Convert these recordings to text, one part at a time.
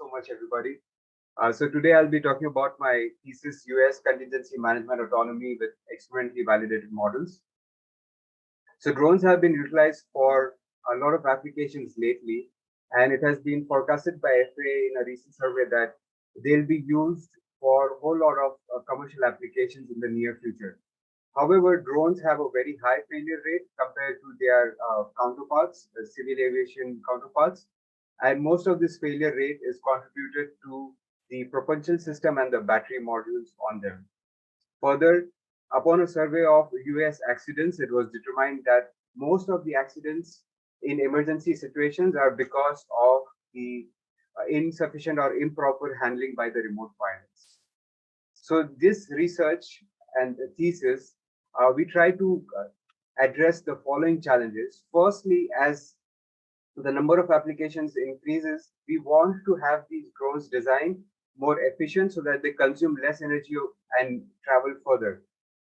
so much, everybody. So today I'll be talking about my thesis, UAS Contingency Management Autonomy with experimentally validated models. So drones have been utilized for a lot of applications lately, and it has been forecasted by FAA in a recent survey that they'll be used for a whole lot of commercial applications in the near future. However, drones have a very high failure rate compared to their counterparts, the civil aviation counterparts, and most of this failure rate is contributed to the propulsion system and the battery modules on them. Further, upon a survey of UAS accidents, it was determined that most of the accidents in emergency situations are because of the insufficient or improper handling by the remote pilots. So this research and thesis, we try to address the following challenges. Firstly, as the number of applications increases, we want to have these drones designed more efficient so that they consume less energy and travel further.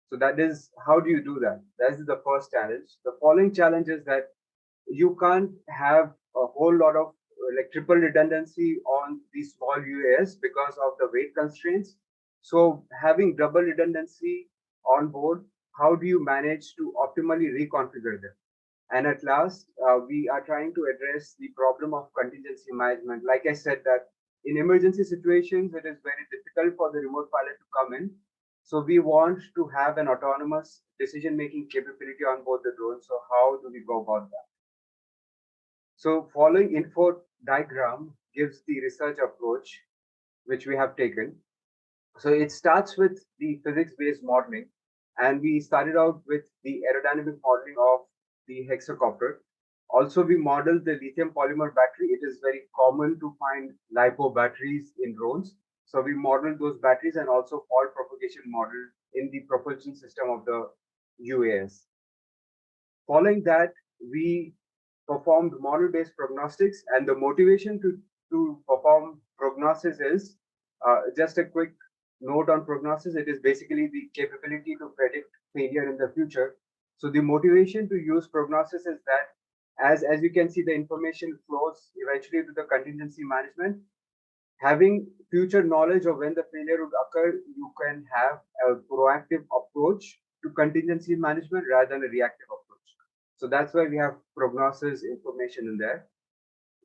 So that is, how do you do that? That is the first challenge. The following challenge is that you can't have a whole lot of like triple redundancy on these small UAS because of the weight constraints. So having double redundancy on board, how do you manage to optimally reconfigure them? And at last, we are trying to address the problem of contingency management. Like I said, that in emergency situations, it is very difficult for the remote pilot to come in. So we want to have an autonomous decision-making capability on board the drone. So how do we go about that? So following info diagram gives the research approach which we have taken. So it starts with the physics-based modeling, and we started out with the aerodynamic modeling of the hexacopter. Also, we modeled the lithium polymer battery. It is very common to find LiPo batteries in drones. So we modeled those batteries and also fault propagation model in the propulsion system of the UAS. Following that, we performed model-based prognostics, and the motivation to perform prognosis is just a quick note on prognosis. It is basically the capability to predict failure in the future. So the motivation to use prognosis is that as you can see, the information flows eventually to the contingency management. Having future knowledge of when the failure would occur, you can have a proactive approach to contingency management rather than a reactive approach. So that's why we have prognosis information in there.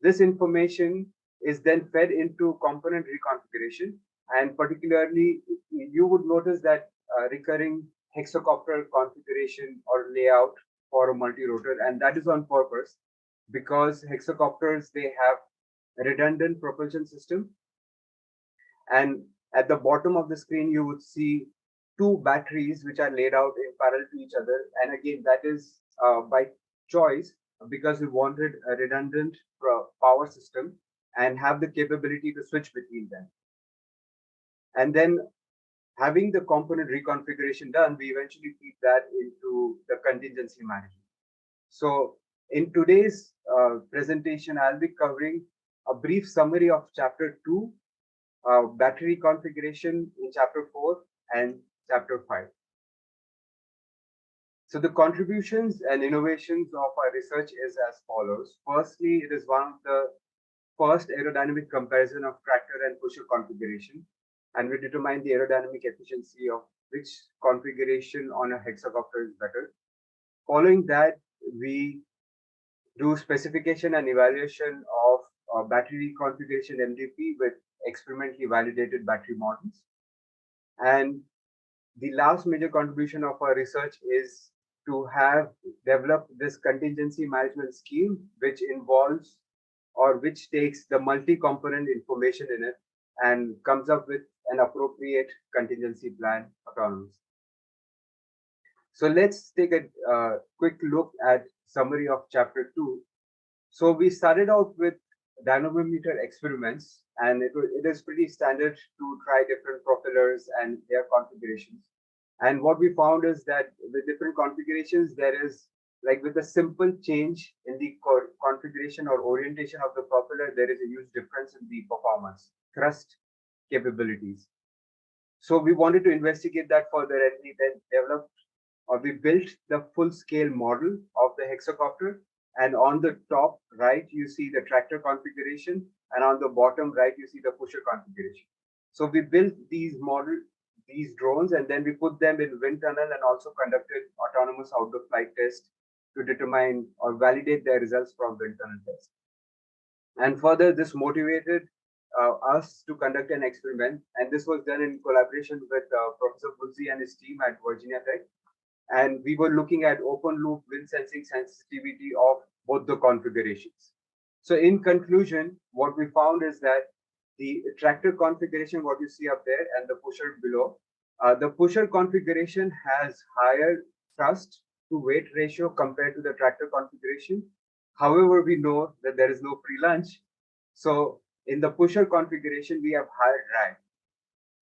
This information is then fed into component reconfiguration, and particularly you would notice that recurring hexacopter configuration or layout for a multi-rotor, and that is on purpose because hexacopters, they have a redundant propulsion system, and at the bottom of the screen you would see two batteries which are laid out in parallel to each other, and again that is by choice because we wanted a redundant power system and have the capability to switch between them. And then having the component reconfiguration done, we eventually feed that into the contingency management. So in today's presentation, I'll be covering a brief summary of chapter 2, battery configuration in chapter 4 and chapter 5. So the contributions and innovations of our research is as follows. Firstly, it is one of the first aerodynamic comparison of tractor and pusher configuration, and we determine the aerodynamic efficiency of which configuration on a hexacopter is better. Following that, we do specification and evaluation of battery configuration MDP with experimentally validated battery models. And the last major contribution of our research is to have developed this contingency management scheme, which involves or which takes the multi-component information in it and comes up with an appropriate contingency plan autonomous. So let's take a quick look at summary of chapter 2. So we started out with Dynamometer experiments, and it is pretty standard to try different propellers and their configurations. And what we found is that with different configurations, there is, like with a simple change in the configuration or orientation of the propeller, there is a huge difference in the performance, thrust capabilities. So we wanted to investigate that further, and we then developed or we built the full-scale model of the hexacopter And on the top right, you see the tractor configuration, and on the bottom right, you see the pusher configuration. So we built these drones, and then we put them in wind tunnel and also conducted autonomous outdoor flight tests to determine or validate their results from wind tunnel tests. And further, this motivated us to conduct an experiment, and this was done in collaboration with Professor Fulzi and his team at Virginia Tech. And we were looking at open loop wind sensing sensitivity of both the configurations. So in conclusion, what we found is that the tractor configuration, what you see up there, and the pusher below, the pusher configuration has higher thrust to weight ratio compared to the tractor configuration. However, we know that there is no free lunch. So in the pusher configuration, we have higher drag.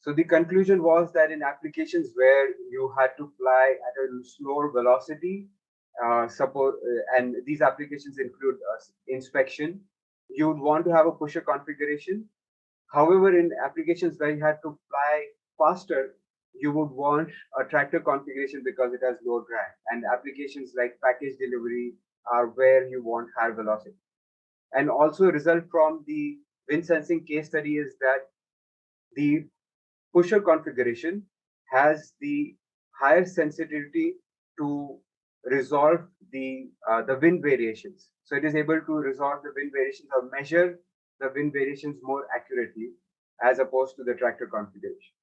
So the conclusion was that in applications where you had to fly at a slower velocity, and these applications include inspection, you would want to have a pusher configuration. However, in applications where you had to fly faster, you would want a tractor configuration because it has low drag. And applications like package delivery are where you want higher velocity. And also, a result from the wind sensing case study is that the pusher configuration has the higher sensitivity to resolve the wind variations. So it is able to resolve the wind variations or measure the wind variations more accurately as opposed to the tractor configuration.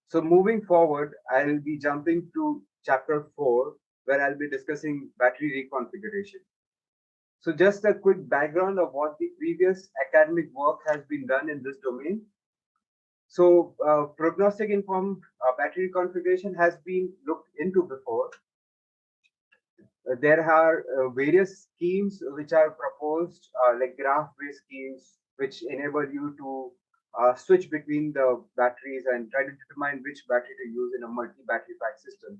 So moving forward, I'll be jumping to chapter 4, where I'll be discussing battery reconfiguration. So just a quick background of what the previous academic work has been done in this domain. So prognostic informed battery configuration has been looked into before. There are various schemes which are proposed, like graph-based schemes, which enable you to switch between the batteries and try to determine which battery to use in a multi-battery pack system.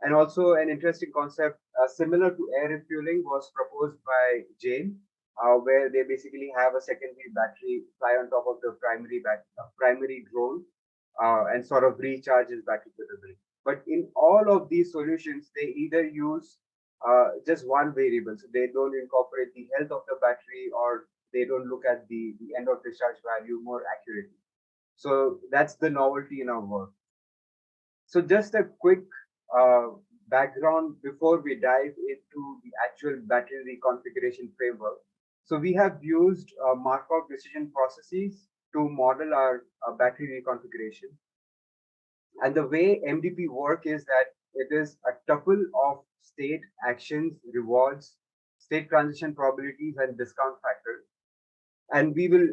And also an interesting concept similar to air refueling was proposed by Jane, where they basically have a secondary battery fly on top of the primary drone and sort of recharge its battery capability. But in all of these solutions, they either use just one variable, so they don't incorporate the health of the battery, or they don't look at the end of discharge value more accurately. So that's the novelty in our work. So just a quick background before we dive into the actual battery reconfiguration framework. So we have used Markov decision processes to model our battery reconfiguration. And the way MDP work is that it is a tuple of state actions, rewards, state transition probabilities, and discount factors. And we will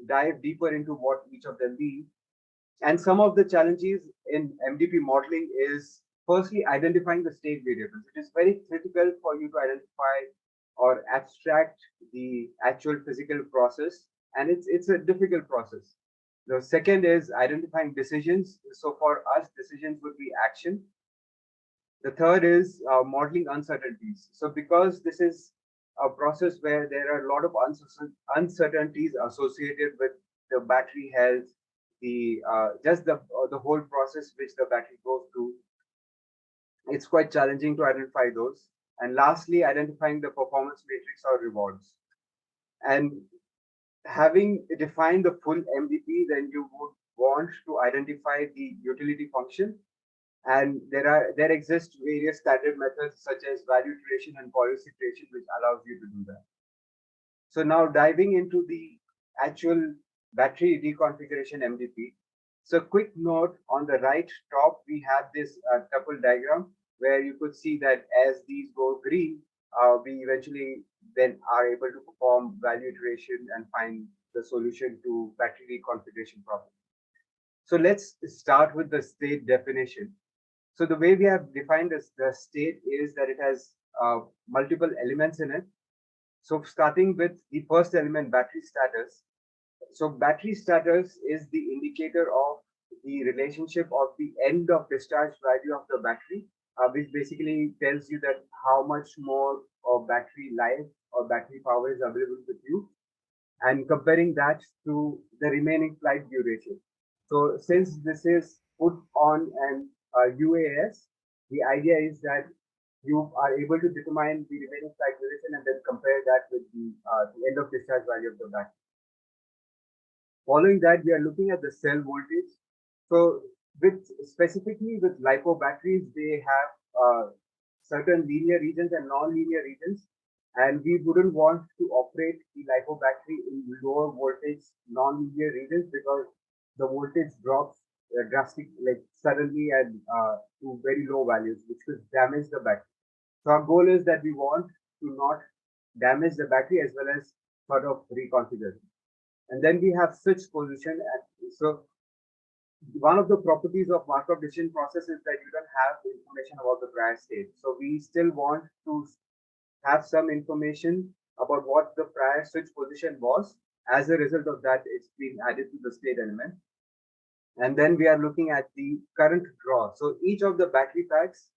dive deeper into what each of them mean. And some of the challenges in MDP modeling is firstly identifying the state variables. It is very critical for you to identify or abstract the actual physical process, and it's a difficult process. The second is identifying decisions. So for us, decisions would be action. The third is modeling uncertainties. So because this is a process where there are a lot of uncertainties associated with the battery health, the whole process which the battery goes through, it's quite challenging to identify those. And lastly, identifying the performance matrix or rewards. And having defined the full MDP, then you would want to identify the utility function. And there exist various standard methods such as value iteration and policy iteration, which allows you to do that. So now diving into the actual battery reconfiguration MDP. So quick note, on the right top, we have this tuple diagram where you could see that as these go green, we eventually then are able to perform value iteration and find the solution to battery reconfiguration problem. So let's start with the state definition. So the way we have defined the state is that it has multiple elements in it. So starting with the first element, battery status. So battery status is the indicator of the relationship of the end of discharge value of the battery, which basically tells you that how much more of battery life or battery power is available with you, and comparing that to the remaining flight duration. So since this is put on an UAS, the idea is that you are able to determine the remaining flight duration and then compare that with the end of discharge value of the battery. Following that, we are looking at the cell voltage. So with specifically with LiPo batteries, they have certain linear regions and non-linear regions. And we wouldn't want to operate the LiPo battery in lower voltage non-linear regions because the voltage drops drastically, like suddenly and to very low values, which could damage the battery. So our goal is that we want to not damage the battery as well as sort of reconfigure it. And then we have switch position. And so one of the properties of Markov decision process is that you don't have information about the prior state. So we still want to have some information about what the prior switch position was. As a result of that, it's been added to the state element. And then we are looking at the current draw. So each of the battery packs,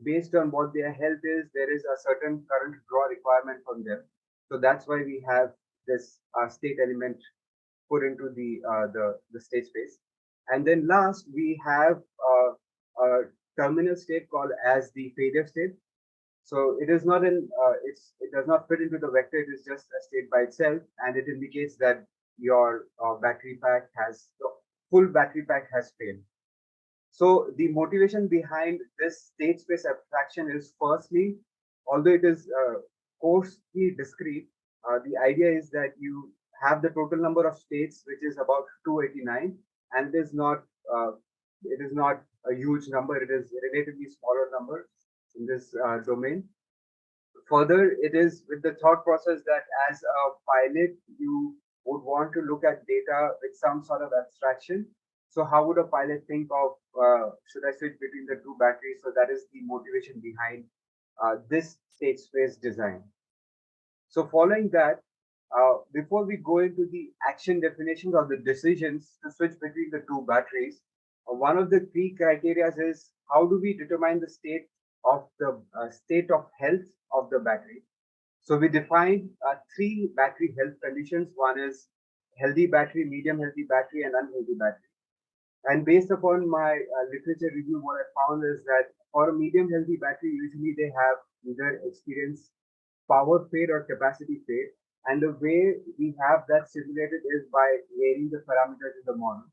based on what their health is, there is a certain current draw requirement from them. So that's why we have this state element put into the state space. And then last, we have a terminal state called as the failure state. So it is not it does not fit into the vector. It is just a state by itself, and it indicates that your battery pack has the full battery pack has failed. So the motivation behind this state space abstraction is firstly, although it is coarsely discrete, the idea is that you have the total number of states, which is about 289, and it is not a huge number. It is a relatively smaller number in this domain. Further, it is with the thought process that as a pilot, you would want to look at data with some sort of abstraction. So how would a pilot think of, should I switch between the two batteries? So that is the motivation behind this state space design. So following that, before we go into the action definitions of the decisions to switch between the two batteries, one of the key criteria is how do we determine the state of health of the battery. So we defined three battery health conditions. One is healthy battery, medium healthy battery, and unhealthy battery. And based upon my literature review, what I found is that for a medium healthy battery, usually they have either experience power fade or capacity fade. And the way we have that simulated is by varying the parameters in the model.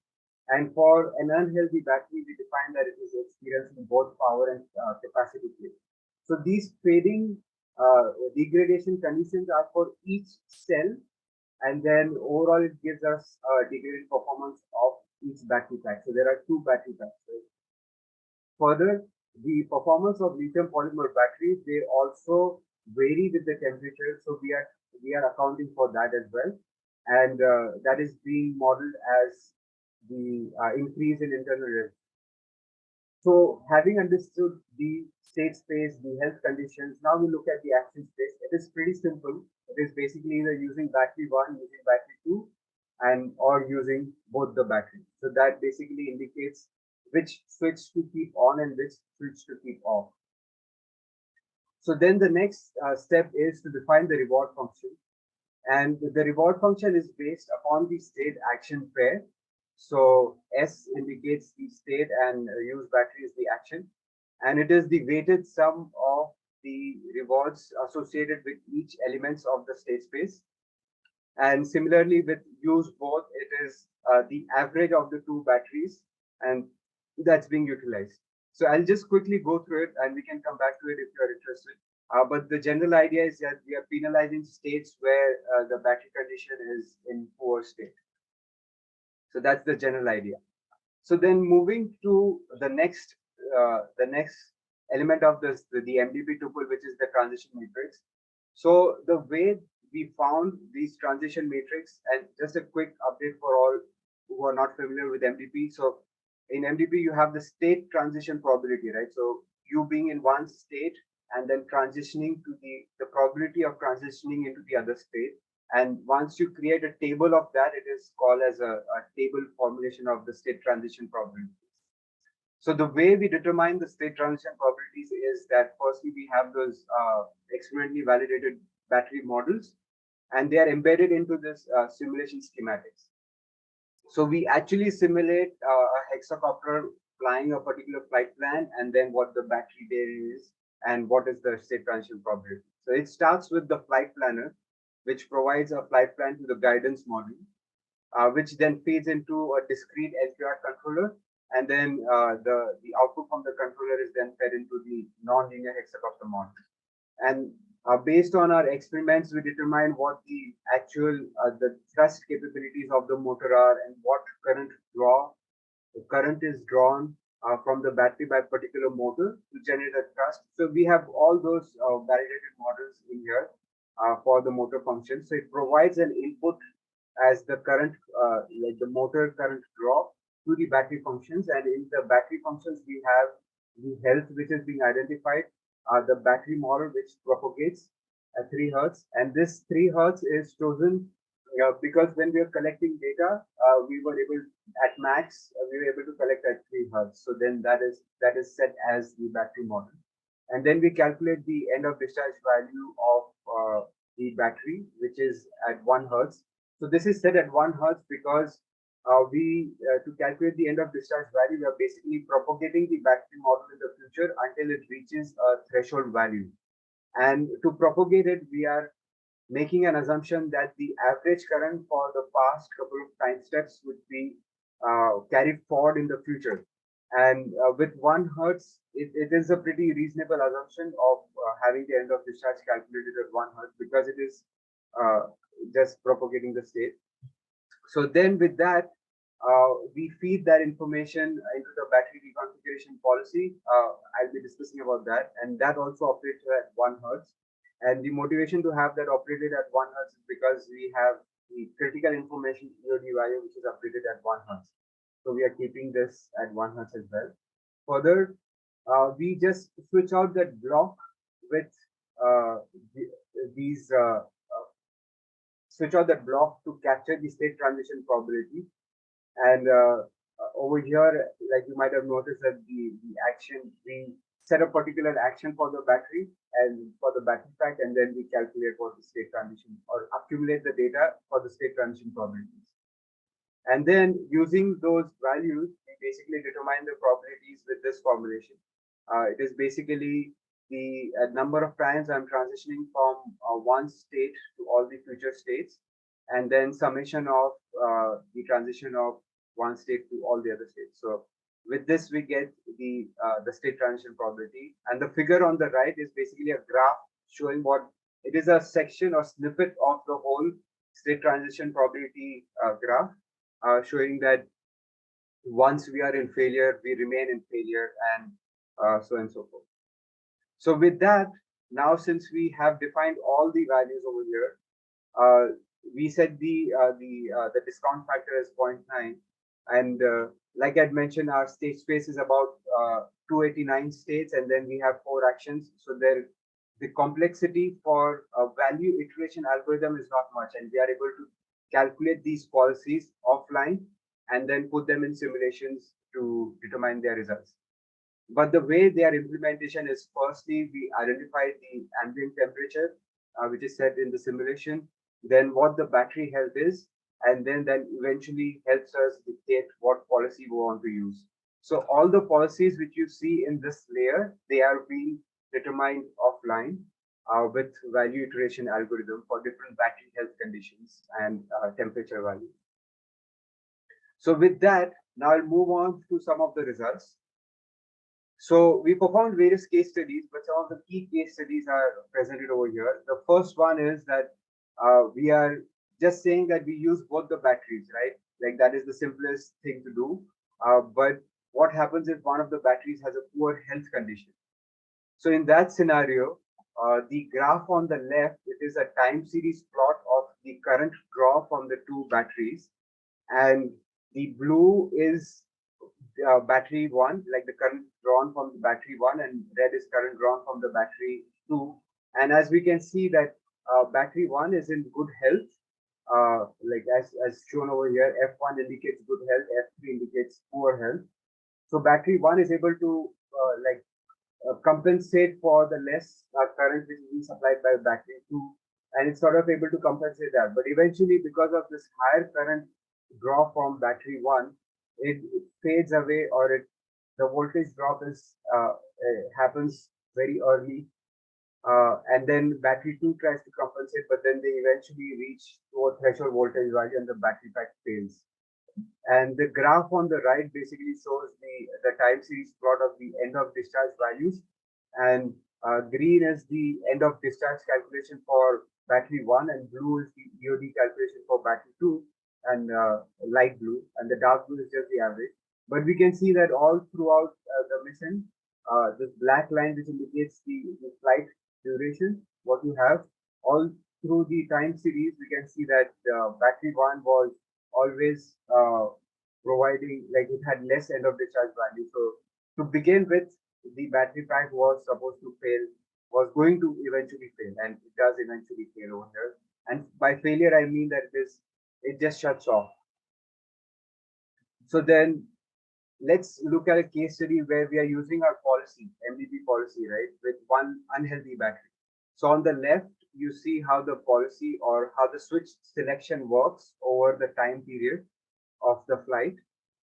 And for an unhealthy battery, we define that it is experiencing both power and capacity fade. So these fading degradation conditions are for each cell, and then overall it gives us a degraded performance of each battery pack. So there are two battery packs. Right? Further, the performance of lithium polymer batteries, they also vary with the temperature. So we are accounting for that as well, and that is being modeled as the increase in internal resistance. So having understood the state space, the health conditions, now we look at the action space. It is pretty simple. It is basically either using battery 1, using battery 2, and or using both the batteries. So that basically indicates which switch to keep on and which switch to keep off. So then the next step is to define the reward function. And the reward function is based upon the state action pair. So S indicates the state and use battery is the action. And it is the weighted sum of the rewards associated with each elements of the state space. And similarly with UseBoth, it is the average of the two batteries, and that's being utilized. So I'll just quickly go through it and we can come back to it if you're interested. But the general idea is that we are penalizing states where the battery condition is in poor state. So that's the general idea. So then moving to the next element of this, the MDP tuple, which is the transition matrix. So the way we found these transition matrix, and just a quick update for all who are not familiar with MDP. So in MDP, you have the state transition probability, right? So you being in one state and then transitioning to the probability of transitioning into the other state. And once you create a table of that, it is called as a table formulation of the state transition probabilities. So the way we determine the state transition probabilities is that firstly, we have those experimentally validated battery models, and they are embedded into this simulation schematics. So we actually simulate a hexacopter flying a particular flight plan and then what the battery there is. and what is the state transition probability. So it starts with the flight planner, which provides a flight plan to the guidance model, which then feeds into a discrete LQR controller, and then the output from the controller is then fed into the nonlinear hexacopter model. And based on our experiments, we determine what the actual the thrust capabilities of the motor are and what current is drawn from the battery by a particular motor to generate a thrust. So we have all those validated models in here for the motor function. So it provides an input as the current, like the motor current draw to the battery functions. And in the battery functions, we have the health which is being identified, the battery model which propagates at 3 hertz. And this 3 hertz is chosen because when we are collecting data, we were able at max, we were able to collect at 3 hertz. So then that is set as the battery model. And then we calculate the end of discharge value of the battery, which is at 1 hertz. So this is set at 1 hertz because to calculate the end of discharge value, we are basically propagating the battery model in the future until it reaches a threshold value. And to propagate it, we are making an assumption that the average current for the past couple of time steps would be carried forward in the future. And with 1 hertz, it is a pretty reasonable assumption of having the end of discharge calculated at 1 hertz because it is just propagating the state. So then with that, we feed that information into the battery reconfiguration policy. I'll be discussing about that. And that also operates at 1 hertz. And the motivation to have that operated at 1 hertz is because we have the critical information EOD value, which is operated at 1 hertz. So we are keeping this at 1 hertz as well. Further, we just switch out that block with switch out that block to capture the state transition probability. And over here, like you might have noticed that the action, we set a particular action for the battery and for the battery pack, and then we calculate what the state transition or accumulate the data for the state transition probabilities. And then using those values, we basically determine the probabilities with this formulation. It is basically the number of times I'm transitioning from one state to all the future states, and then summation of the transition of one state to all the other states. So with this, we get the state transition probability. And the figure on the right is basically a graph showing what it is, a section or snippet of the whole state transition probability graph, showing that once we are in failure, we remain in failure, and so on and so forth. So with that, now since we have defined all the values over here, we set the discount factor as 0.9, and like I'd mentioned, our state space is about 289 states, and then we have 4 actions. So the complexity for a value iteration algorithm is not much, and we are able to calculate these policies offline and then put them in simulations to determine their results. But the way their implementation is, firstly, we identify the ambient temperature, which is set in the simulation, then what the battery health is, and then that eventually helps us dictate what policy we want to use. So all the policies which you see in this layer, they are being determined offline with value iteration algorithm for different battery health conditions and temperature value. So with that, now I'll move on to some of the results. So we performed various case studies, but some of the key case studies are presented over here. The first one is that we are just saying that we use both the batteries, right? Like that is the simplest thing to do. But what happens if one of the batteries has a poor health condition? So in that scenario, the graph on the left, it is a time series plot of the current draw from the 2 batteries. And the blue is battery 1, like the current drawn from the battery 1, and red is current drawn from the battery 2. And as we can see that battery 1 is in good health, like as shown over here, F1 indicates good health, F3 indicates poor health. So battery 1 is able to compensate for the less current which is being supplied by battery 2, and it's sort of able to compensate that. But eventually, because of this higher current draw from battery 1, it fades away, or the voltage drop is happens very early. And then battery 2 tries to compensate, but then they eventually reach to a threshold voltage value and the battery pack fails. And the graph on the right basically shows the time series plot of the end of discharge values. And green is the end of discharge calculation for battery 1, and blue is the EOD calculation for battery 2, and light blue, and the dark blue is just the average. But we can see that all throughout the mission, this black line which indicates the flight duration, what you have, all through the time series, we can see that battery 1 was always providing, like, it had less end of discharge value. So to begin with, the battery pack was supposed to fail, was going to eventually fail, and it does eventually fail over here. And by failure, I mean that it just shuts off. So then let's look at a case study where we are using our policy, MDP policy, right, with one unhealthy battery. So on the left, you see how the policy or how the switch selection works over the time period of the flight.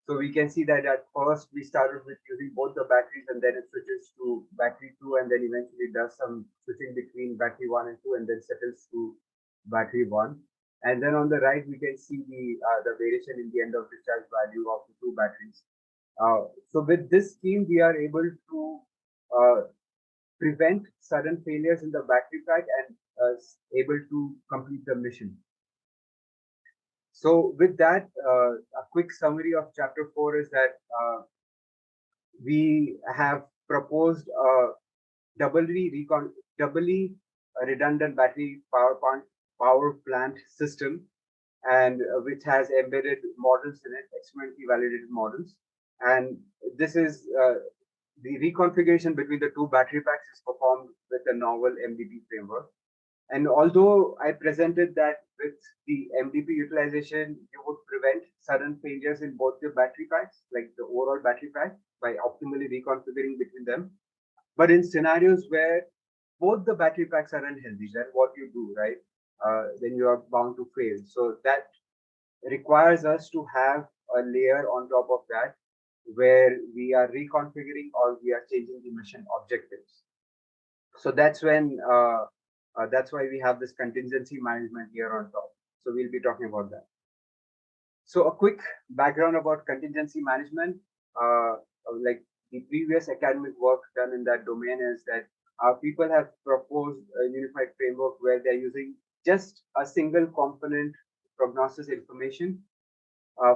So we can see that at first we started with using both the batteries, and then it switches to battery 2, and then eventually does some switching between battery 1 and 2, and then settles to battery 1. And then on the right, we can see the variation in the end of discharge value of the two batteries. So with this scheme, we are able to prevent sudden failures in the battery pack and able to complete the mission. So with that, a quick summary of chapter 4 is that we have proposed a doubly redundant battery power plant system, and which has embedded models in it, experimentally validated models. And this is the reconfiguration between the two battery packs is performed with a novel MDP framework. And although I presented that with the MDP utilization, you would prevent sudden failures in both the battery packs, like the overall battery pack, by optimally reconfiguring between them. But in scenarios where both the battery packs are unhealthy, then what you do, right? Then you are bound to fail. So that requires us to have a layer on top of that where we are reconfiguring or we are changing the mission objectives. So that's when that's why we have this contingency management here on top. So we'll be talking about that. So a quick background about contingency management. Like the previous academic work done in that domain is that people have proposed a unified framework where they're using just a single component prognosis information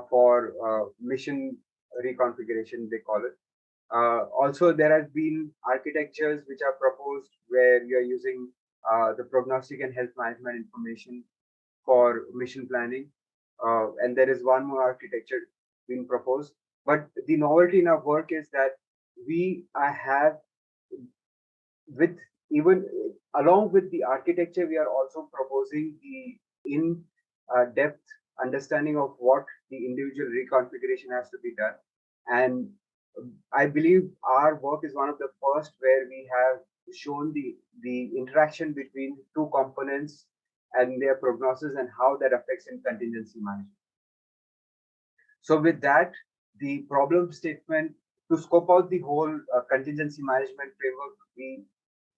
for mission reconfiguration, they call it. Also, there has been architectures which are proposed where you are using the prognostic and health management information for mission planning. And there is one more architecture being proposed. But the novelty in our work is that we have, with even along with the architecture, we are also proposing the in-depth understanding of what the individual reconfiguration has to be done. And I believe our work is one of the first where we have shown the interaction between two components and their prognosis and how that affects in contingency management. So with that, the problem statement, to scope out the whole contingency management framework, we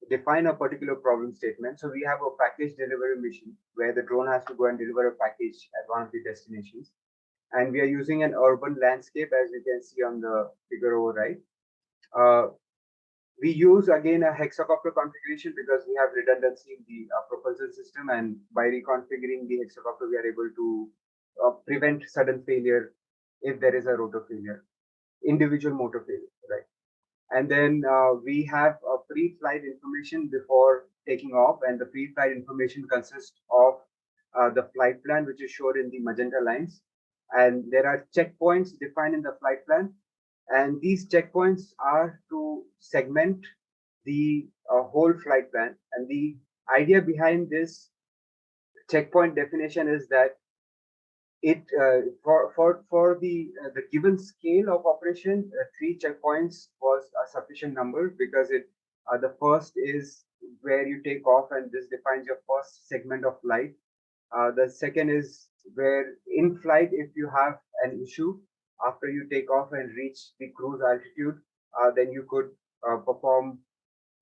define a particular problem statement. So we have a package delivery mission where the drone has to go and deliver a package at one of the destinations. And we are using an urban landscape, as you can see on the figure over right. We use again a hexacopter configuration because we have redundancy in the propulsion system, and by reconfiguring the hexacopter, we are able to prevent sudden failure if there is a rotor failure, individual motor failure, right? And then we have a pre-flight information before taking off, and the pre-flight information consists of the flight plan, which is shown in the magenta lines. And there are checkpoints defined in the flight plan. And these checkpoints are to segment the whole flight plan. And the idea behind this checkpoint definition is that it for the given scale of operation, 3 checkpoints was a sufficient number, because it the first is where you take off, and this defines your first segment of flight. The second is where in flight, if you have an issue after you take off and reach the cruise altitude, then you could perform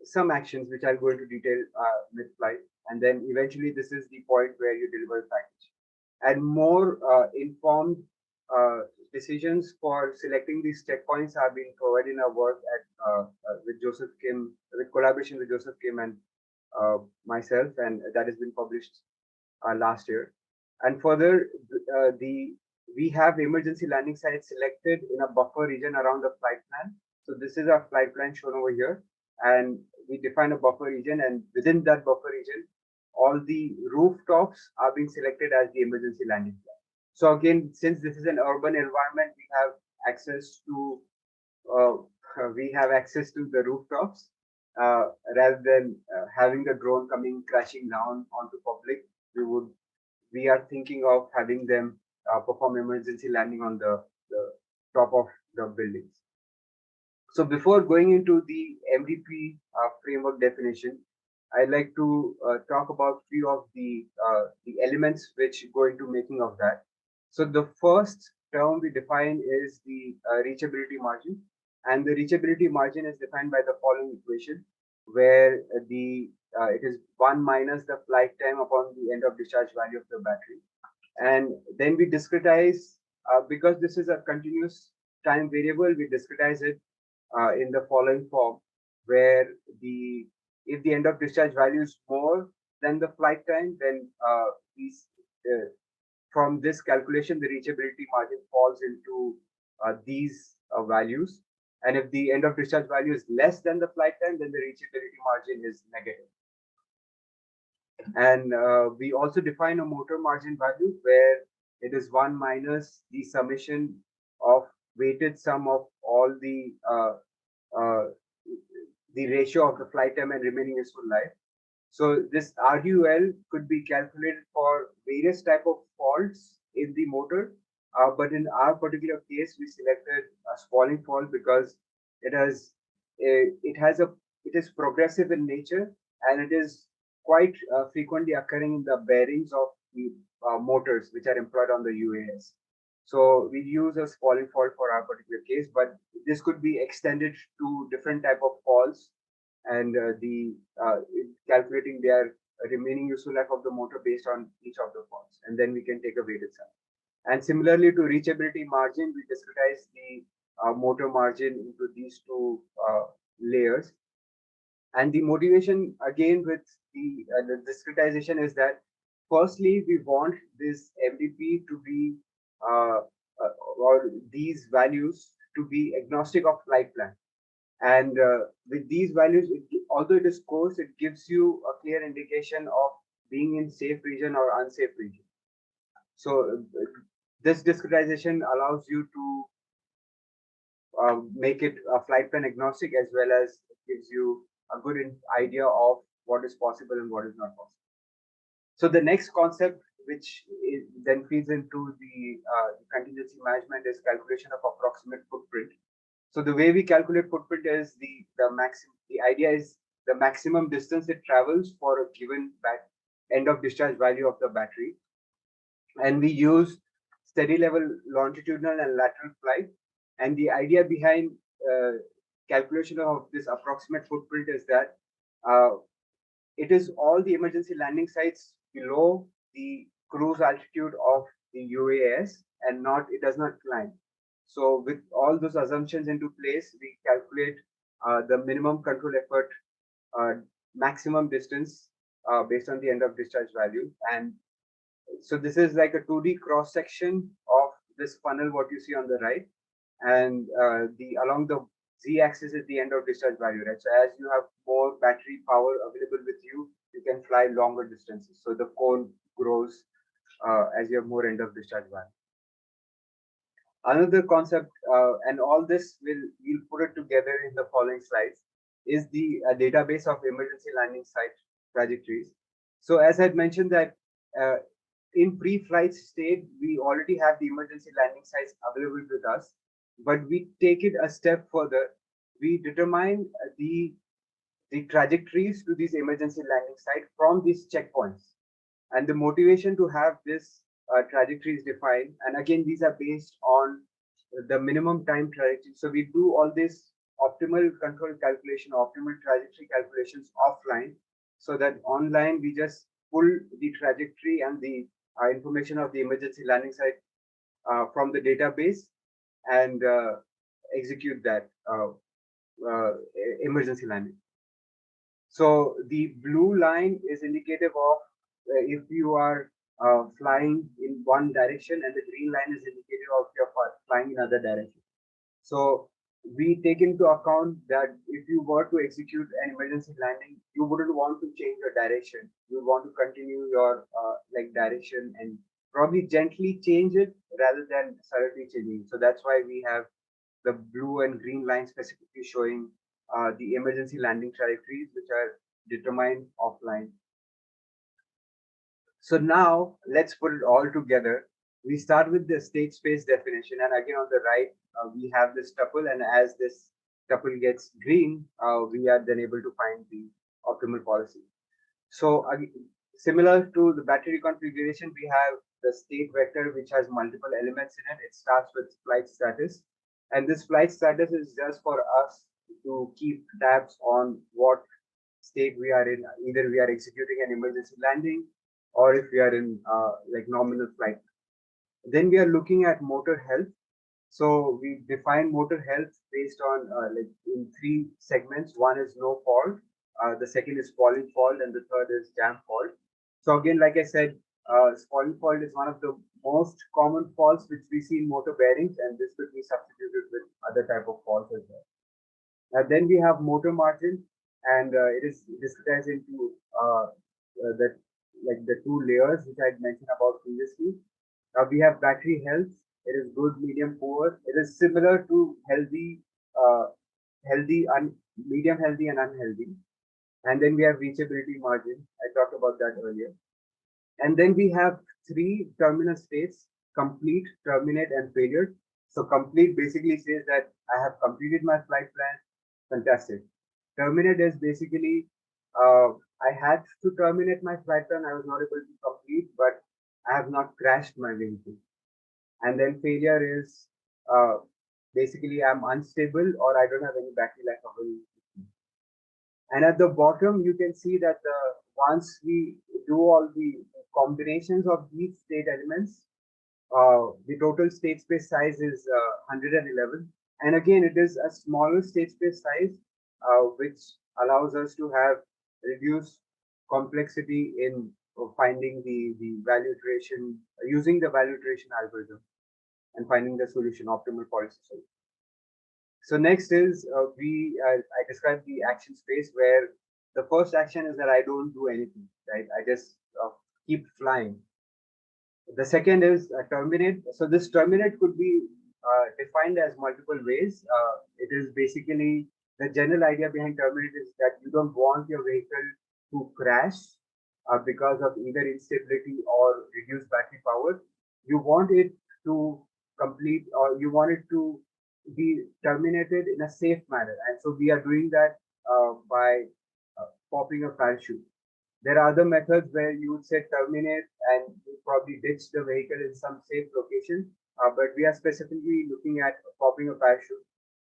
some actions which I'll go into detail mid-flight, and then eventually this is the point where you deliver the package. And more informed decisions for selecting these checkpoints have been provided in our work at with Joseph Kim, with collaboration with Joseph Kim and myself, and that has been published last year. And further, we have emergency landing sites selected in a buffer region around the flight plan. So this is our flight plan shown over here, and we define a buffer region, and within that buffer region, all the rooftops are being selected as the emergency landing plan. So again, since this is an urban environment, we have access to the rooftops rather than having the drone coming crashing down onto public. We are thinking of having them perform emergency landing on the top of the buildings. So before going into the MVP framework definition, I'd like to talk about few of the elements which go into making of that. So the first term we define is the reachability margin, and the reachability margin is defined by the following equation, where it is 1 minus the flight time upon the end of discharge value of the battery. And then we discretize, because this is a continuous time variable, we discretize it in the following form, where if the end of discharge value is more than the flight time, then from this calculation, the reachability margin falls into these values. And if the end of discharge value is less than the flight time, then the reachability margin is negative. And we also define a motor margin value where it is 1 minus the summation of weighted sum of all the ratio of the flight time and remaining useful life. So this RUL could be calculated for various type of faults in the motor, but in our particular case, we selected a spalling fault because it is progressive in nature, and it is quite frequently occurring in the bearings of the motors which are employed on the UAS. So we use a spalling fault for our particular case, but this could be extended to different type of faults, and calculating their remaining useful life of the motor based on each of the faults, and then we can take a weighted sum. And similarly to reachability margin, we discretize the motor margin into these two layers. And the motivation again with the discretization is that firstly, we want this MVP to be or these values to be agnostic of flight plan. And with these values, although it is coarse, it gives you a clear indication of being in safe region or unsafe region. So this discretization allows you to make it a flight plan agnostic, as well as it gives you a good idea of what is possible and what is not possible. So the next concept, which then feeds into the contingency management, is calculation of approximate footprint. So the way we calculate footprint is the idea is the maximum distance it travels for a given end of discharge value of the battery. And we use steady level longitudinal and lateral flight. And the idea behind calculation of this approximate footprint is that it is all the emergency landing sites below the cruise altitude of the UAS, and it does not climb. So with all those assumptions into place, we calculate the minimum control effort, maximum distance based on the end of discharge value. And so this is like a 2D cross section of this funnel, what you see on the right. And along the z-axis is the end of discharge value, right? So as you have more battery power available with you, you can fly longer distances. So the cone grows as you have more end of discharge value. Another concept, and all this we'll put it together in the following slides, is the database of emergency landing site trajectories. So as I had mentioned that in pre-flight state, we already have the emergency landing sites available with us, but we take it a step further. We determine the trajectories to these emergency landing sites from these checkpoints. And the motivation to have this trajectories defined, and again, these are based on the minimum time trajectory. So we do all this optimal control calculation, optimal trajectory calculations offline, so that online we just pull the trajectory and the information of the emergency landing site from the database and execute that emergency landing. So the blue line is indicative of if you are flying in one direction, and the green line is indicative of your flying in other direction. So we take into account that if you were to execute an emergency landing, you wouldn't want to change your direction. You want to continue your like direction and probably gently change it rather than suddenly changing. So that's why we have the blue and green line specifically showing the emergency landing trajectories, which are determined offline. So now let's put it all together. We start with the state space definition, and again on the right, we have this tuple, and as this tuple gets green, we are then able to find the optimal policy. So similar to the battery reconfiguration, we have the state vector, which has multiple elements in it. It starts with flight status, and this flight status is just for us to keep tabs on what state we are in. Either we are executing an emergency landing, or if we are in like nominal flight. Then we are looking at motor health. So we define motor health based on like in 3 segments. One is no fault, the second is falling fault, and the third is jam fault. So again, like I said, falling fault is one of the most common faults which we see in motor bearings, and this could be substituted with other type of faults as well. Then we have motor margin, and it is discussed into that like the 2 layers which I had mentioned about previously. We have battery health. It is good, medium, poor. It is similar to healthy, medium healthy, and unhealthy. And then we have reachability margin. I talked about that earlier. And then we have 3 terminal states: complete, terminate, and failure. So complete basically says that I have completed my flight plan. Fantastic. Terminate is basically I had to terminate my flight plan. I was not able to complete, but I have not crashed my vehicle. And then failure is basically I'm unstable, or I don't have any battery life available. And at the bottom, you can see that once we do all the combinations of these state elements, the total state space size is 111. And again, it is a smaller state space size, which allows us to have reduced complexity in finding the value iteration, using the value iteration algorithm and finding the solution, optimal policy solution. So next is I described the action space, where the first action is that I don't do anything, right? I just keep flying. The second is terminate. So this terminate could be defined as multiple ways. It is basically the general idea behind terminate is that you don't want your vehicle to crash because of either instability or reduced battery power. You want it to complete, or you want it to be terminated in a safe manner. And so we are doing that by popping a parachute. There are other methods where you would say terminate and you probably ditch the vehicle in some safe location, but we are specifically looking at popping a parachute.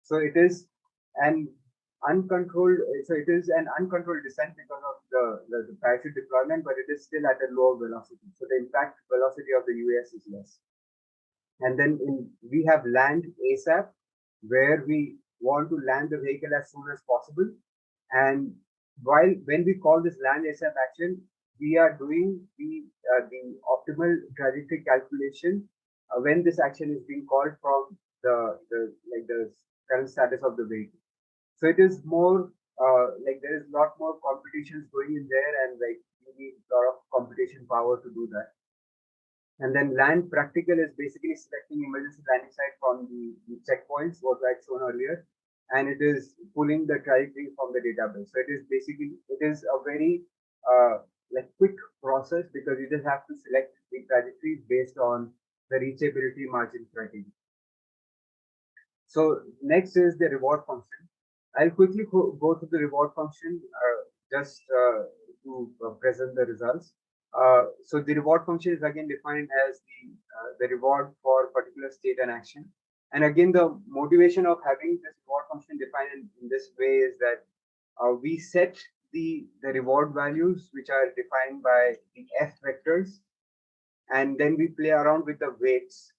So it is an uncontrolled, descent because of the parachute deployment, but it is still at a lower velocity. So the impact velocity of the UAS is less. And then we have land ASAP, where we want to land the vehicle as soon as possible. And when we call this land ASAP action, we are doing the optimal trajectory calculation when this action is being called from the current status of the vehicle. So it is more like there is a lot more computations going in there, and like you need a lot of computation power to do that. And then land practical is basically selecting emergency landing site from the checkpoints, what I shown earlier, and it is pulling the trajectory from the database. So it is a very like quick process, because you just have to select the trajectories based on the reachability margin criteria. So next is the reward function. I'll quickly go to the reward function just to present the results. So the reward function is again defined as the reward for particular state and action. And again, the motivation of having this reward function defined in this way is that we set the reward values, which are defined by the F vectors, and then we play around with the weights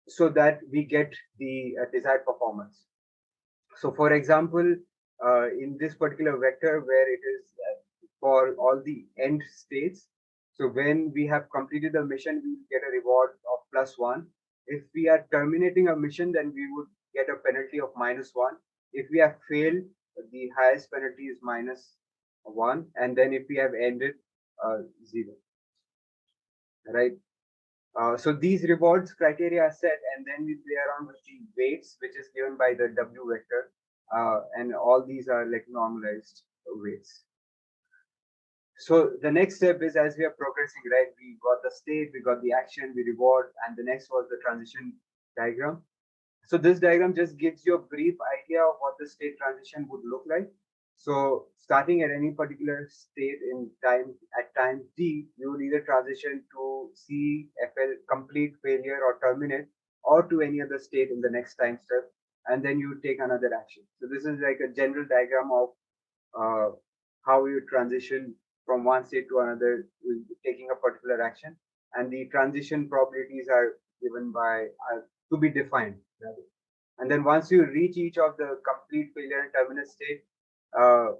so that we get the desired performance. So for example, in this particular vector where it is for all the end states, so when we have completed the mission, we get a reward of +1. If we are terminating a mission, then we would get a penalty of -1. If we have failed, the highest penalty is -1. And then if we have ended, 0. Right? So these rewards criteria are set, and then we play around with the weights, which is given by the W vector, and all these are like normalized weights. So the next step is, as we are progressing, right, we got the state, we got the action, we reward, and the next was the transition diagram. So this diagram just gives you a brief idea of what the state transition would look like. So starting at any particular state in time, at time t, you will either transition to C, FL, complete, failure, or terminate, or to any other state in the next time step, and then you take another action. So this is like a general diagram of how you transition from one state to another with taking a particular action, and the transition probabilities are given by to be defined rather. And then once you reach each of the complete, failure, and terminal state,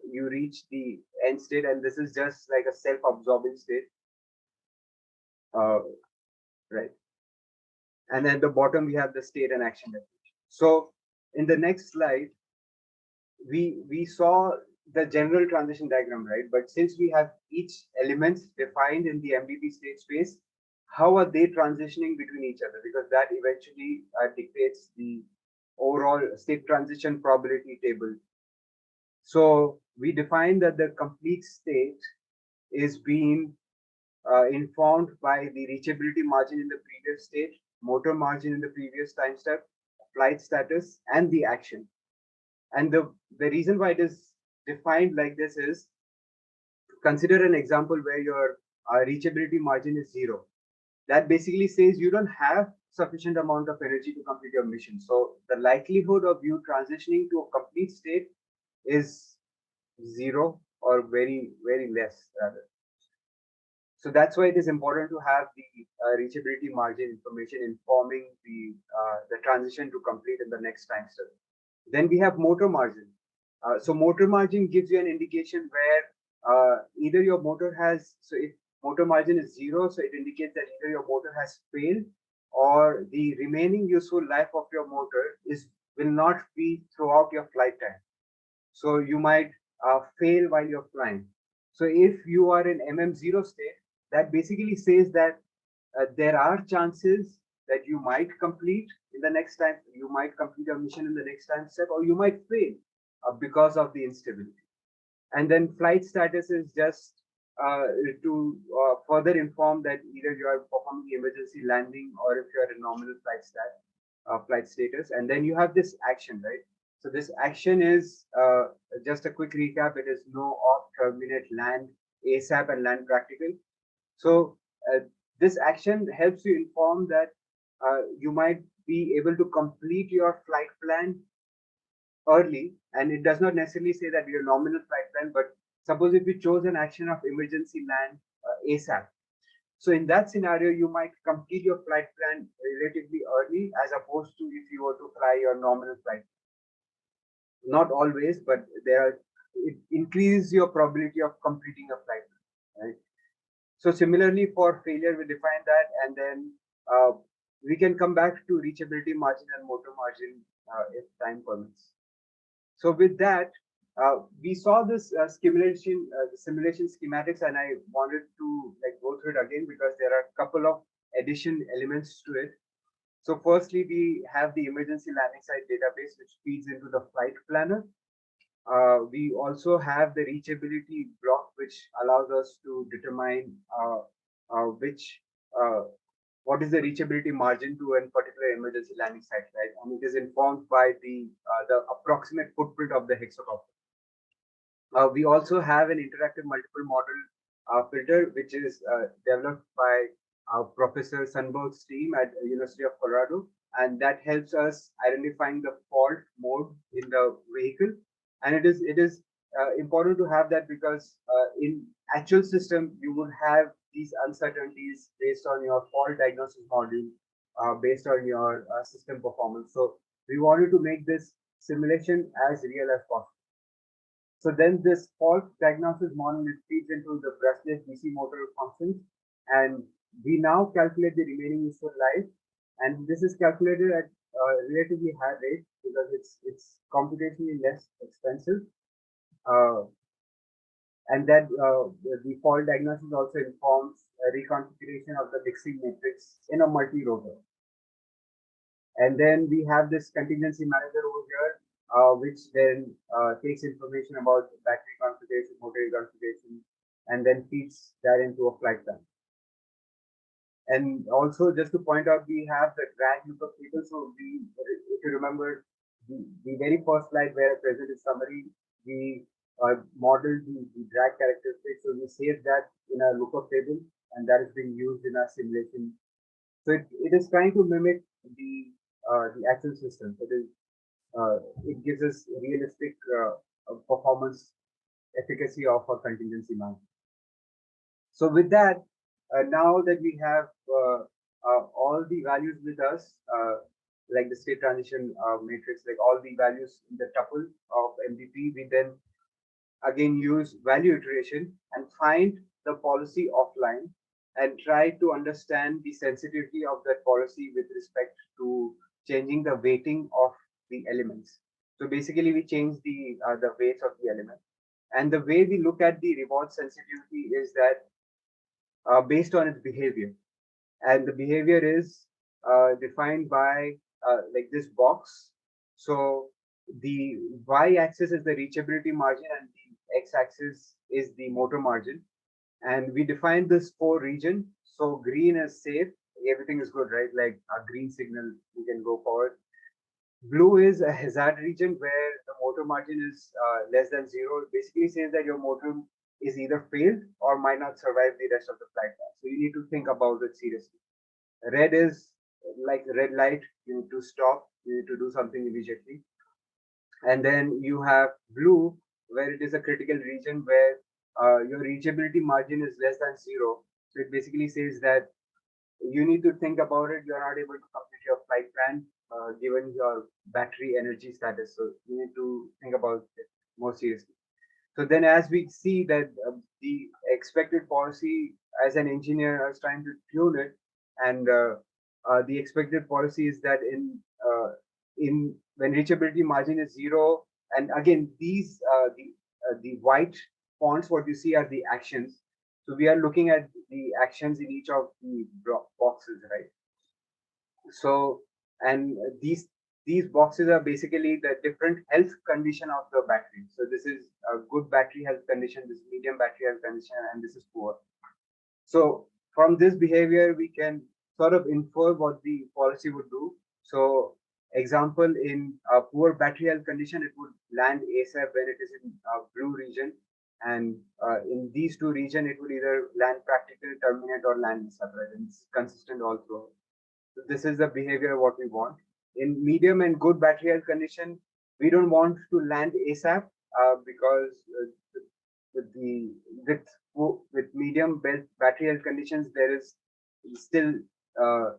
you reach the end state, and this is just like a self-absorbing state, right? And at the bottom we have the state and action definition. So in the next slide, we saw the general transition diagram, right? But since we have each elements defined in the MVP state space, how are they transitioning between each other? Because that eventually dictates the overall state transition probability table. So we define that the complete state is being informed by the reachability margin in the previous state, motor margin in the previous time step, flight status, and the action. And the reason why it is defined like this is, consider an example where your reachability margin is 0. That basically says you don't have sufficient amount of energy to complete your mission. So the likelihood of you transitioning to a complete state is 0 or very, very less rather. So that's why it is important to have the reachability margin information informing the transition to complete in the next time step. Then we have motor margin. So motor margin gives you an indication where either your motor has, so if motor margin is 0, so it indicates that either your motor has failed or the remaining useful life of your motor will not be throughout your flight time. So you might fail while you're flying. So if you are in MM0 state, that basically says that there are chances that you might complete in the next time, you might complete a mission in the next time step, or you might fail because of the instability. And then flight status is just to further inform that either you are performing the emergency landing or if you are in nominal flight status. And then you have this action, right? So this action is just a quick recap. It is no, off, terminate, land, ASAP, and land practical. So this action helps you inform that you might be able to complete your flight plan early, and it does not necessarily say that your nominal flight plan, but suppose if you chose an action of emergency land ASAP. So in that scenario, you might complete your flight plan relatively early as opposed to if you were to fly your nominal flight. Not always, but it increases your probability of completing a flight plan, right? So similarly for failure, we define that, and then we can come back to reachability margin and motor margin if time permits. So with that, we saw this simulation schematics, and I wanted to go through it again because there are a couple of addition elements to it. So firstly, we have the emergency landing site database, which feeds into the flight planner. We also have the reachability block, which allows us to determine what is the reachability margin to a particular emergency landing site, right? And it is informed by the approximate footprint of the hexacopter. We also have an interactive multiple model filter, which is developed by Professor Sundberg's team at University of Colorado, and that helps us identifying the fault mode in the vehicle. And it is important to have that because in actual system you would have these uncertainties based on your fault diagnosis module, based on your system performance. So we wanted to make this simulation as real as possible. So then this fault diagnosis model, it feeds into the brushless DC motor functions, and we now calculate the remaining useful life. And this is calculated at relatively high rate because it's computationally less expensive. Uh, and that the fault diagnosis also informs a reconfiguration of the mixing matrix in a multi-rotor. And then we have this contingency manager over here, which then takes information about battery configuration, motor configuration, and then feeds that into a flight plan. And also, just to point out, we have the drag lookup table. So if you remember, the very first slide where I presented summary, we modeled the drag characteristics. So we saved that in a lookup table, and that is being used in our simulation. So it is trying to mimic the actual system. It gives us realistic performance efficacy of a contingency management. So with that, now that we have all the values with us, like the state transition matrix, like all the values in the tuple of MVP, we then again use value iteration and find the policy offline and try to understand the sensitivity of that policy with respect to changing the weighting of the elements. So basically, we change the weights of the element, and the way we look at the reward sensitivity is that based on its behavior, and the behavior is defined by like this box. So the y-axis is the reachability margin, and the x-axis is the motor margin. And we define this for region. So green is safe, everything is good, right? Like a green signal, we can go forward. Blue is a hazard region where the motor margin is less than 0. It basically says that your motor is either failed or might not survive the rest of the flight path. So you need to think about it seriously. Red is like red light, you need to stop, you need to do something immediately. And then you have blue, where it is a critical region where your reachability margin is less than 0. So it basically says that you need to think about it. You're not able to complete your flight plan given your battery energy status. So you need to think about it more seriously. So then as we see that the expected policy, as an engineer, I was trying to tune it, and the expected policy is that in when reachability margin is 0, and again these the white fonts, what you see are the actions. So we are looking at the actions in each of the boxes, right? So, and these boxes are basically the different health condition of the battery. So this is a good battery health condition, this medium battery health condition, and this is poor. So from this behavior, we can sort of infer what the policy would do. So example, in a poor battery health condition, it would land ASAP when it is in a blue region. And in these two regions, it would either land practical, terminate, or land ASAP, right? And it's consistent also. So this is the behavior what we want. In medium and good battery health condition, we don't want to land ASAP because with medium battery health conditions, there is still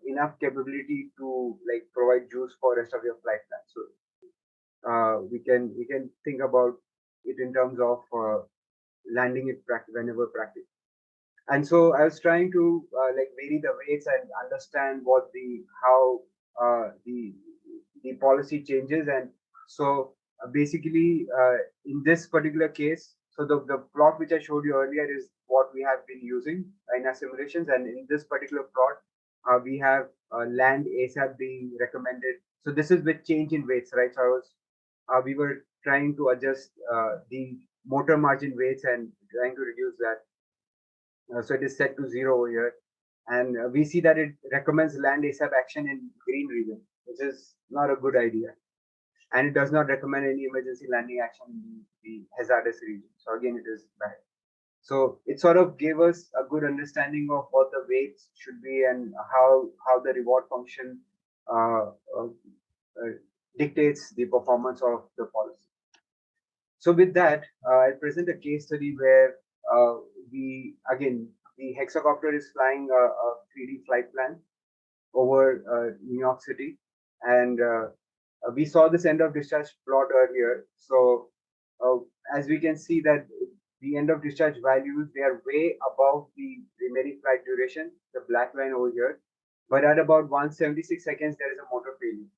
enough capability to like provide juice for rest of your flight plan. So we can think about it in terms of landing it whenever practical. And so I was trying to like vary the weights and understand what how the policy changes. And so basically in this particular case, so the plot which I showed you earlier is what we have been using in our simulations. And in this particular plot, we have land ASAP being recommended. So this is with change in weights, right? So we were trying to adjust the motor margin weights and trying to reduce that. So it is set to 0 over here. And we see that it recommends land ASAP action in green region, which is not a good idea. And it does not recommend any emergency landing action in the hazardous region. So again, it is bad. So it sort of gave us a good understanding of what the weights should be and how the reward function uh, uh, dictates the performance of the policy. So with that, I present a case study where the hexacopter is flying a 3D flight plan over New York City, and we saw this end of discharge plot earlier. So uh, as we can see that the end of discharge values, they are way above the remaining flight duration, the black line over here. But at about 176 seconds, there is a motor failure,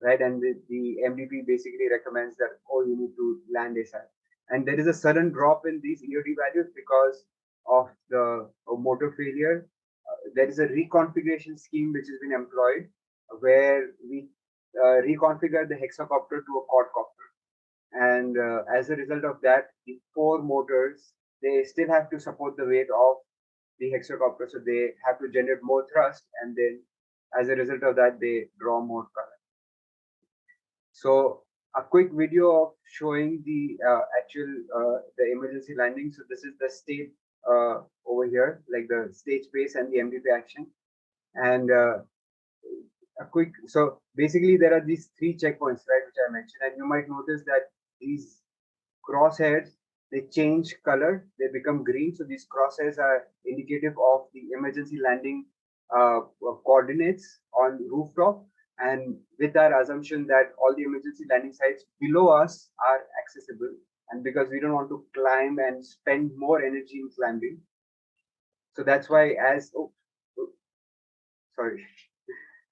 right? And the MDP basically recommends that, oh, you need to land ASAP. And there is a sudden drop in these EOD values because of the motor failure. There is a reconfiguration scheme which has been employed where we reconfigure the hexacopter to a quadcopter. And as a result of that, the four motors, they still have to support the weight of the hexacopter. So they have to generate more thrust, and then as a result of that, they draw more current. So a quick video of showing the actual the emergency landing. So this is the state over here, like the stage space and the MDP action. And so basically there are these three checkpoints, right, which I mentioned, and you might notice that these crosshairs, they change color, they become green. So these crosshairs are indicative of the emergency landing coordinates on rooftop, and with our assumption that all the emergency landing sites below us are accessible, and because we don't want to climb and spend more energy in climbing, so that's why sorry.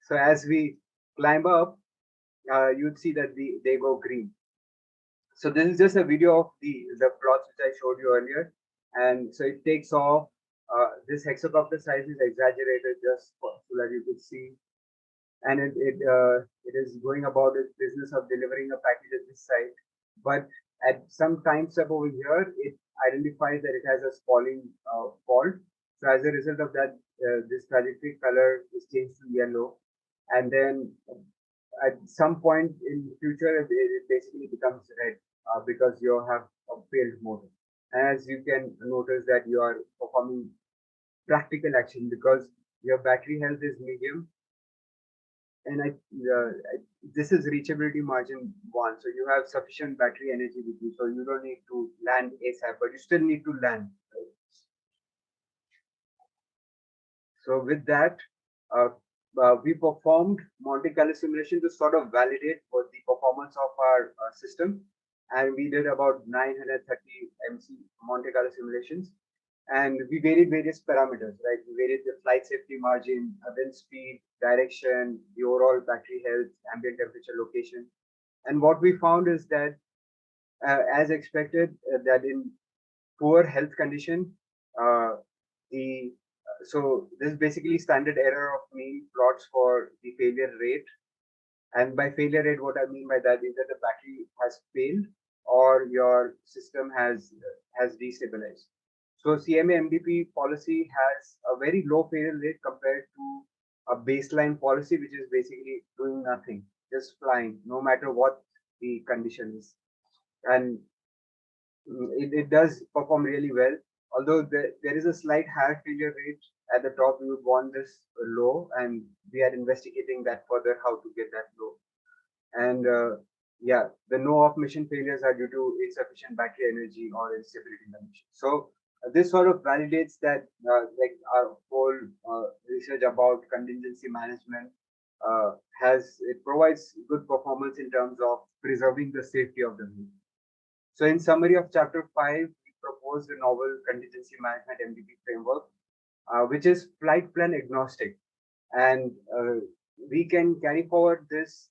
So as we climb up, you'd see that they go green. So this is just a video of the plots which I showed you earlier, and so it takes off. This hexacopter size is exaggerated just so that you could see, and it is going about its business of delivering a package at this site. But at some time step over here, it identifies that it has a spalling fault. So as a result of that, this trajectory color is changed to yellow, and then at some point in the future, it basically becomes red because you have a failed motor. And as you can notice that you are performing practical action because your battery health is medium, and this is reachability margin 1. So you have sufficient battery energy with you, so you don't need to land ASAP, but you still need to land. Right? So with that, we performed Monte Carlo simulation to sort of validate what the performance of our system, and we did about 930 MC Monte Carlo simulations, and we varied various parameters, right? We varied the flight safety margin, wind speed, direction, the overall battery health, ambient temperature, location, and what we found is that, as expected, that in poor health condition, the so this is basically standard error of mean plots for the failure rate. And by failure rate, what I mean by that is that the battery has failed or your system has destabilized. So CMA MDP policy has a very low failure rate compared to a baseline policy, which is basically doing nothing, just flying, no matter what the condition is. And it does perform really well. Although there is a slight higher failure rate at the top, we would want this low, and we are investigating that further, how to get that low. And yeah, the no off mission failures are due to insufficient battery energy or instability in the mission. So this sort of validates that like our whole research about contingency management it provides good performance in terms of preserving the safety of the mission. So in summary of chapter 5, we proposed a novel contingency management MDP framework, which is flight plan agnostic. And we can carry forward this.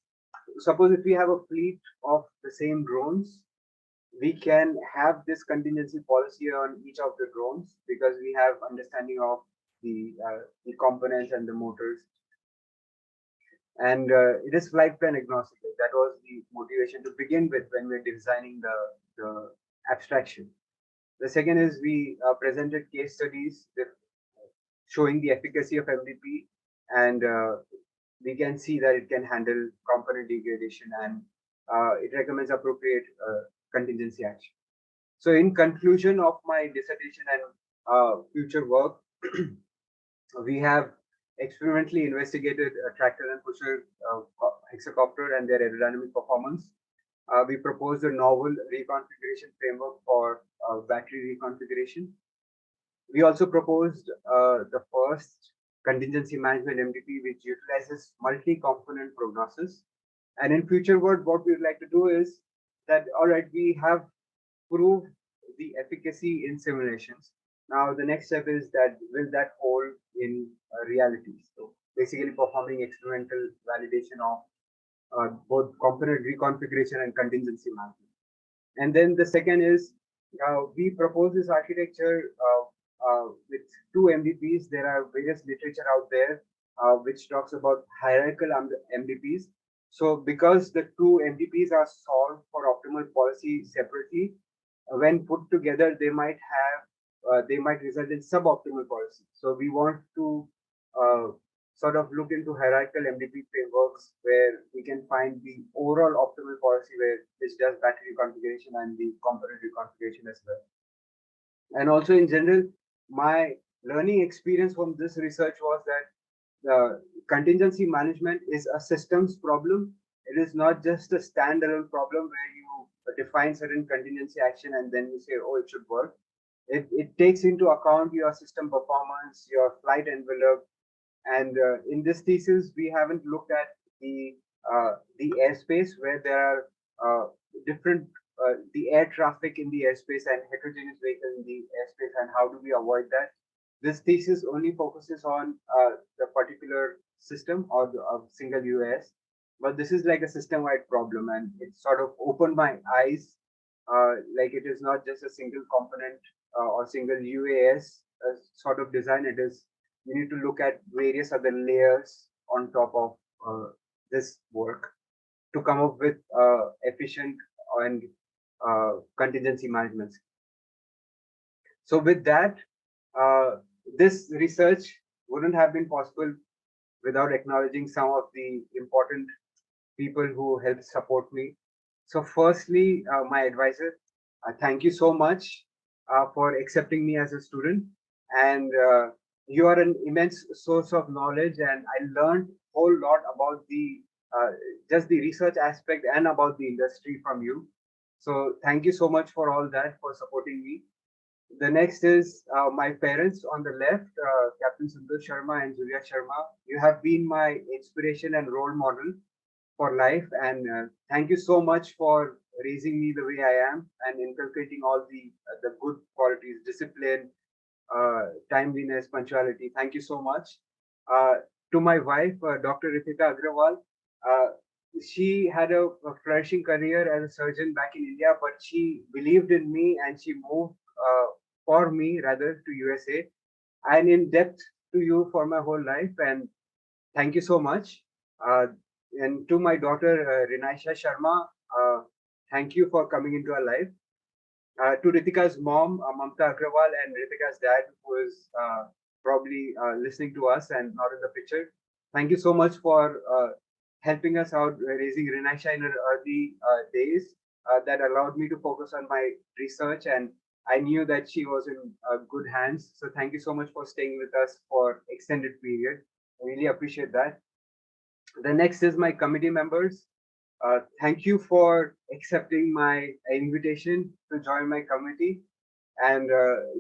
Suppose if we have a fleet of the same drones, we can have this contingency policy on each of the drones because we have understanding of the components and the motors. And it is flight plan agnostic. That was the motivation to begin with when we're designing the abstraction. The second is we presented case studies showing the efficacy of MDP, and we can see that it can handle component degradation, and it recommends appropriate contingency action. So in conclusion of my dissertation and future work, we have experimentally investigated a tractor and pusher hexacopter and their aerodynamic performance. We proposed a novel reconfiguration framework for battery reconfiguration. We also proposed the first contingency management MDP, which utilizes multi-component prognosis. And in future work, what we'd like to do is that, all right, we have proved the efficacy in simulations. Now, the next step is that will that hold in reality? So basically performing experimental validation of both component reconfiguration and contingency management. And then the second is we propose this architecture with two MDPs. There are various literature out there which talks about hierarchical MDPs. So because the two MDPs are solved for optimal policy separately, when put together, they might result in suboptimal policy. So we want to sort of look into hierarchical MDP frameworks where we can find the overall optimal policy which does battery configuration and the component reconfiguration as well. And also in general, my learning experience from this research was that the contingency management is a systems problem. It is not just a standalone problem where you define certain contingency action and then you say, oh, it should work. It takes into account your system performance, your flight envelope. And in this thesis, we haven't looked at the airspace where there are different the air traffic in the airspace and heterogeneous vehicles in the airspace, and how do we avoid that. This thesis only focuses on the particular system or the single UAS, but this is like a system-wide problem, and it sort of opened my eyes. Like it is not just a single component or single UAS sort of design. It is, you need to look at various other layers on top of this work to come up with efficient and contingency management. So with that, this research wouldn't have been possible without acknowledging some of the important people who helped support me. So firstly, my advisor, thank you so much for accepting me as a student. And you are an immense source of knowledge, and I learned a whole lot about the just the research aspect and about the industry from you. So thank you so much for all that, for supporting me. The next is my parents on the left, Captain Sundar Sharma and Julia Sharma. You have been my inspiration and role model for life, and thank you so much for raising me the way I am and inculcating all the good qualities, discipline, timeliness, punctuality. Thank you so much. To my wife, Dr. Ritika Agrawal, she had a flourishing career as a surgeon back in India, but she believed in me and she moved for me rather to USA. I'm in debt to you for my whole life, and thank you so much. And to my daughter, Rinaisha Sharma, thank you for coming into our life. To Ritika's mom, Mamta Agrawal, and Ritika's dad, who is probably listening to us and not in the picture. Thank you so much for helping us out, raising Rinaisha in her early days. That allowed me to focus on my research, and I knew that she was in good hands. So thank you so much for staying with us for extended period. I really appreciate that. The next is my committee members. Thank you for accepting my invitation to join my committee, and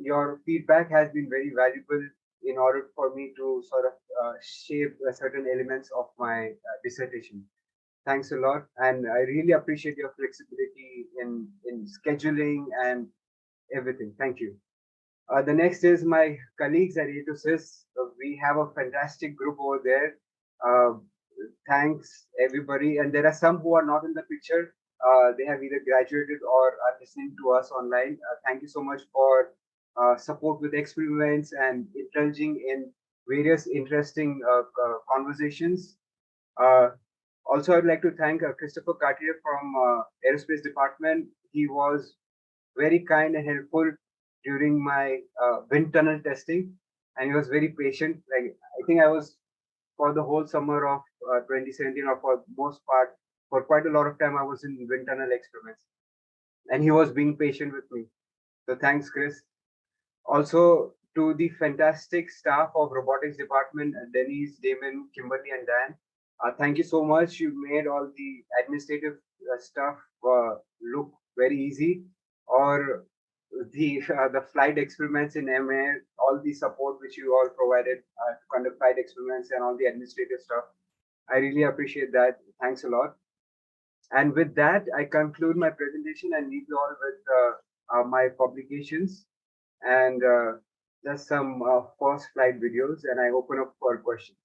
your feedback has been very valuable in order for me to sort of shape certain elements of my dissertation. Thanks a lot, and I really appreciate your flexibility in scheduling and everything. Thank you. The next is my colleagues at A2SYS. We have a fantastic group over there. Thanks everybody, and there are some who are not in the picture. They have either graduated or are listening to us online. Thank you so much for support with experiments and indulging in various interesting conversations. Also, I'd like to thank Christopher Cartier from Aerospace Department. He was very kind and helpful during my wind tunnel testing, and he was very patient. Like, I think I was, for the whole summer of 2017, or for most part, for quite a lot of time, I was in wind tunnel experiments, and he was being patient with me. So thanks, Chris. Also, to the fantastic staff of robotics department, Denise, Damon, Kimberly, and Dan. Thank you so much. You made all the administrative stuff look very easy, or the flight experiments in MA, all the support which you all provided to conduct flight experiments and all the administrative stuff. I really appreciate that. Thanks a lot. And with that, I conclude my presentation and leave you all with my publications and just some first flight videos, and I open up for questions.